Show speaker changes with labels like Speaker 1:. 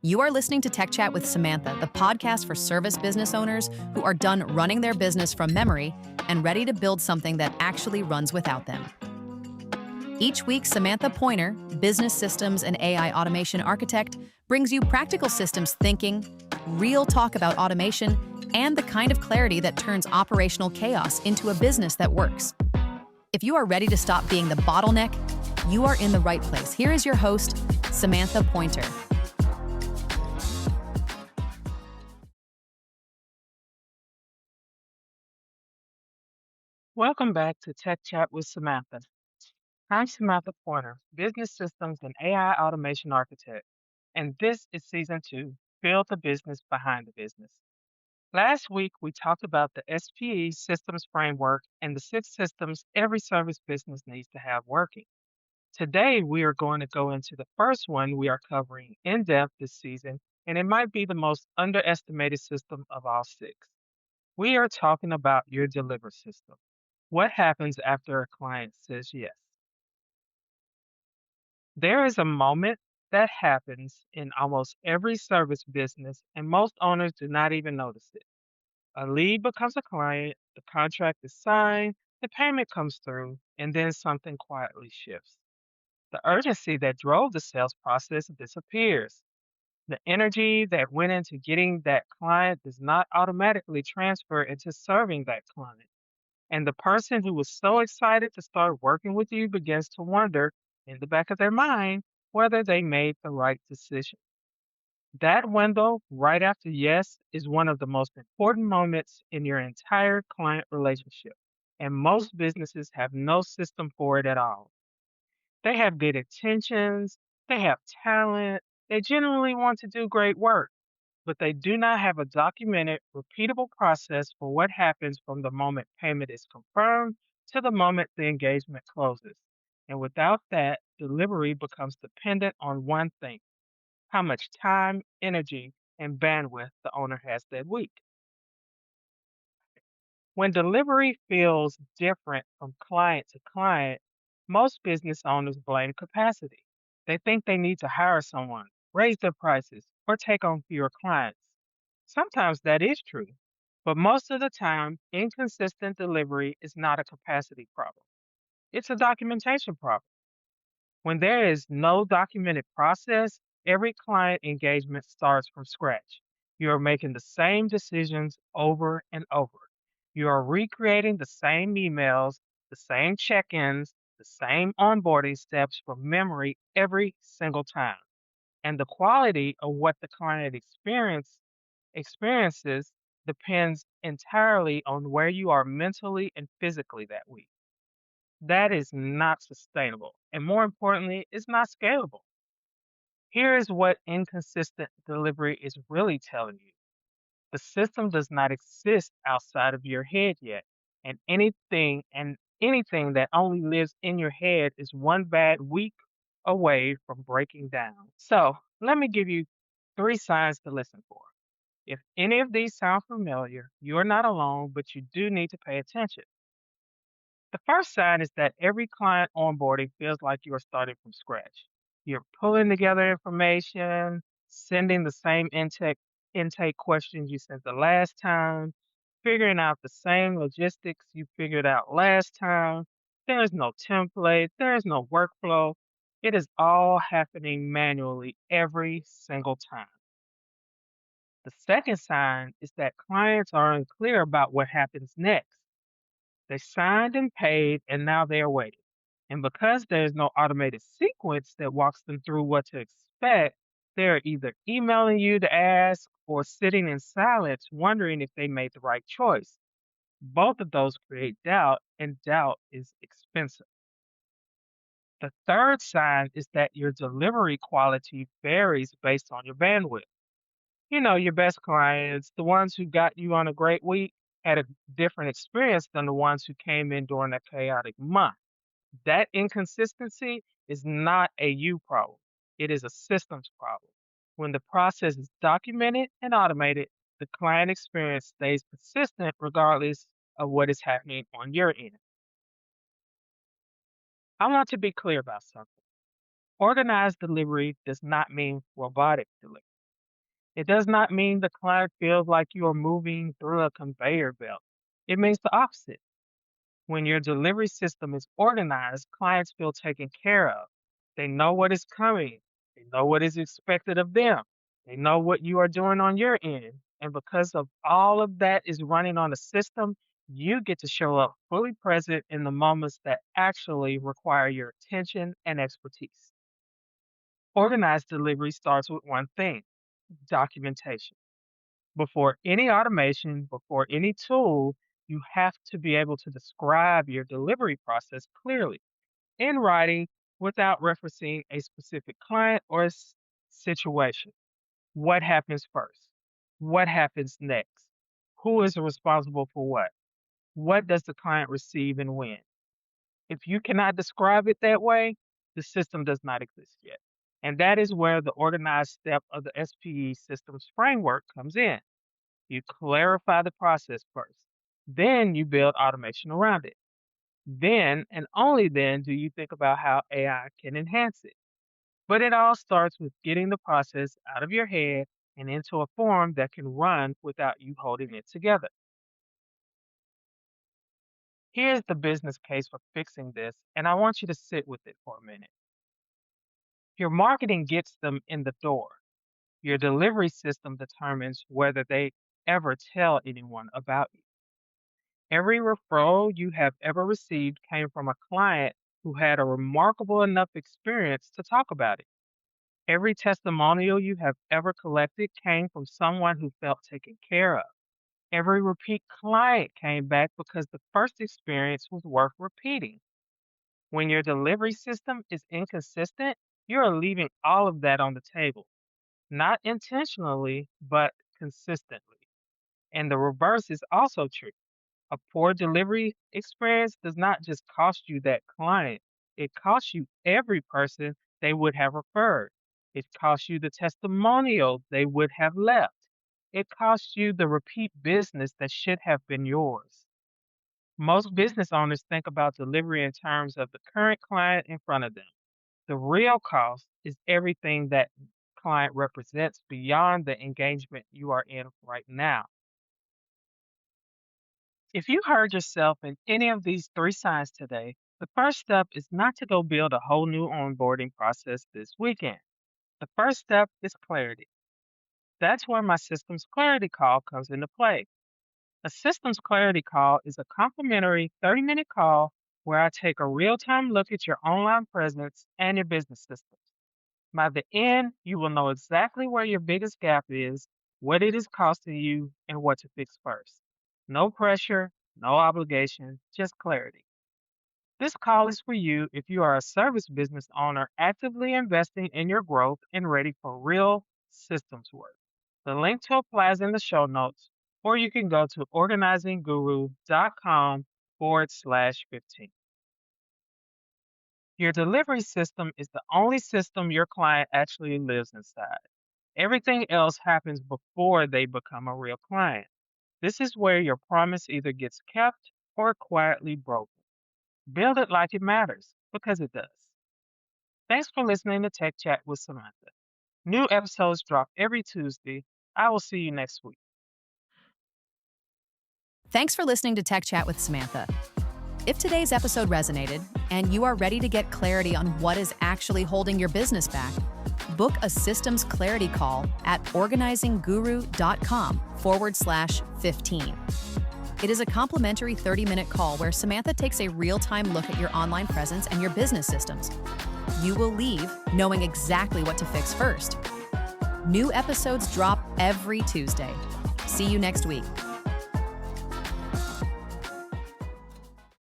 Speaker 1: You are listening to Tech Chat with Samantha, the podcast for service business owners who are done running their business from memory and ready to build something that actually runs without them. Each week, Samantha Pointer, business systems and AI automation architect, brings you practical systems thinking, real talk about automation, and the kind of clarity that turns operational chaos into a business that works. If you are ready to stop being the bottleneck, you are in the right place. Here is your host, Samantha Pointer.
Speaker 2: Welcome back to Tech Chat with Samantha. I'm Samantha Pointer, Business Systems and AI Automation Architect, and this is Season 2, Build the Business Behind the Business. Last week, we talked about the SPE systems framework and the 6 systems every service business needs to have working. Today, we are going to go into the first one we are covering in depth this season, and it might be the most underestimated system of all 6. We are talking about your deliver system. What happens after a client says yes? There is a moment that happens in almost every service business, and most owners do not even notice it. A lead becomes a client, the contract is signed, the payment comes through, and then something quietly shifts. The urgency that drove the sales process disappears. The energy that went into getting that client does not automatically transfer into serving that client. And the person who was so excited to start working with you begins to wonder in the back of their mind whether they made the right decision. That window right after yes is one of the most important moments in your entire client relationship. And most businesses have no system for it at all. They have good intentions, they have talent, they genuinely want to do great work, but they do not have a documented, repeatable process for what happens from the moment payment is confirmed to the moment the engagement closes. And without that, delivery becomes dependent on one thing: how much time, energy, and bandwidth the owner has that week. When delivery feels different from client to client, most business owners blame capacity. They think they need to hire someone, raise their prices, or take on fewer clients. Sometimes that is true, but most of the time, inconsistent delivery is not a capacity problem. It's a documentation problem. When there is no documented process, every client engagement starts from scratch. You are making the same decisions over and over. You are recreating the same emails, the same check ins, the same onboarding steps from memory every single time. And the quality of what the client experiences depends entirely on where you are mentally and physically that week. That is not sustainable. And more importantly, it's not scalable. Here is what inconsistent delivery is really telling you: the system does not exist outside of your head yet. And anything that only lives in your head is one bad week away from breaking down. So let me give you 3 signs to listen for. If any of these sound familiar, you're not alone, but you do need to pay attention. The first sign is that every client onboarding feels like you are starting from scratch. You're pulling together information, sending the same intake questions you sent the last time, figuring out the same logistics you figured out last time. There is no template, there is no workflow. It is all happening manually every single time. The second sign is that clients are unclear about what happens next. They signed and paid, and now they are waiting. And because there's no automated sequence that walks them through what to expect, they're either emailing you to ask or sitting in silence wondering if they made the right choice. Both of those create doubt, and doubt is expensive. The third sign is that your delivery quality varies based on your bandwidth. Your best clients, the ones who got you on a great week, had a different experience than the ones who came in during a chaotic month. That inconsistency is not a you problem, it is a systems problem. When the process is documented and automated, the client experience stays consistent regardless of what is happening on your end. I want to be clear about something. Organized delivery does not mean robotic delivery. It does not mean the client feels like you are moving through a conveyor belt. It means the opposite. When your delivery system is organized, clients feel taken care of. They know what is coming, they know what is expected of them, they know what you are doing on your end. And because of all of that is running on the system, you get to show up fully present in the moments that actually require your attention and expertise. Organized delivery starts with one thing: documentation. Before any automation, before any tool, you have to be able to describe your delivery process clearly in writing without referencing a specific client or situation. What happens first? What happens next? Who is responsible for what? What does the client receive and when? If you cannot describe it that way, the system does not exist yet. And that is where the organized step of the SPE systems framework comes in. You clarify the process first. Then you build automation around it. Then and only then do you think about how AI can enhance it. But it all starts with getting the process out of your head and into a form that can run without you holding it together. Here's the business case for fixing this, and I want you to sit with it for a minute. Your marketing gets them in the door. Your delivery system determines whether they ever tell anyone about you. Every referral you have ever received came from a client who had a remarkable enough experience to talk about it. Every testimonial you have ever collected came from someone who felt taken care of. Every repeat client came back because the first experience was worth repeating. When your delivery system is inconsistent, you are leaving all of that on the table, not intentionally, but consistently. And the reverse is also true. A poor delivery experience does not just cost you that client, it costs you every person they would have referred. It costs you the testimonial they would have left. It costs you the repeat business that should have been yours. Most business owners think about delivery in terms of the current client in front of them. The real cost is everything that client represents beyond the engagement you are in right now. If you heard yourself in any of these three signs today, the first step is not to go build a whole new onboarding process this weekend. The first step is clarity. That's where my systems clarity call comes into play. A systems clarity call is a complimentary 30-minute call where I take a real-time look at your online presence and your business systems. By the end, you will know exactly where your biggest gap is, what it is costing you, and what to fix first. No pressure, no obligation, just clarity. This call is for you if you are a service business owner actively investing in your growth and ready for real systems work. The link to apply is in the show notes, or you can go to organizingguru.com/15. Your delivery system is the only system your client actually lives inside. Everything else happens before they become a real client. This is where your promise either gets kept or quietly broken. Build it like it matters, because it does. Thanks for listening to Tech Chat with Samantha. New episodes drop every Tuesday. I will see you next week.
Speaker 1: Thanks for listening to Tech Chat with Samantha. If today's episode resonated and you are ready to get clarity on what is actually holding your business back, book a systems clarity call at organizingguru.com/15. It is a complimentary 30-minute call where Samantha takes a real-time look at your online presence and your business systems. You will leave knowing exactly what to fix first. New episodes drop every Tuesday. See you next week.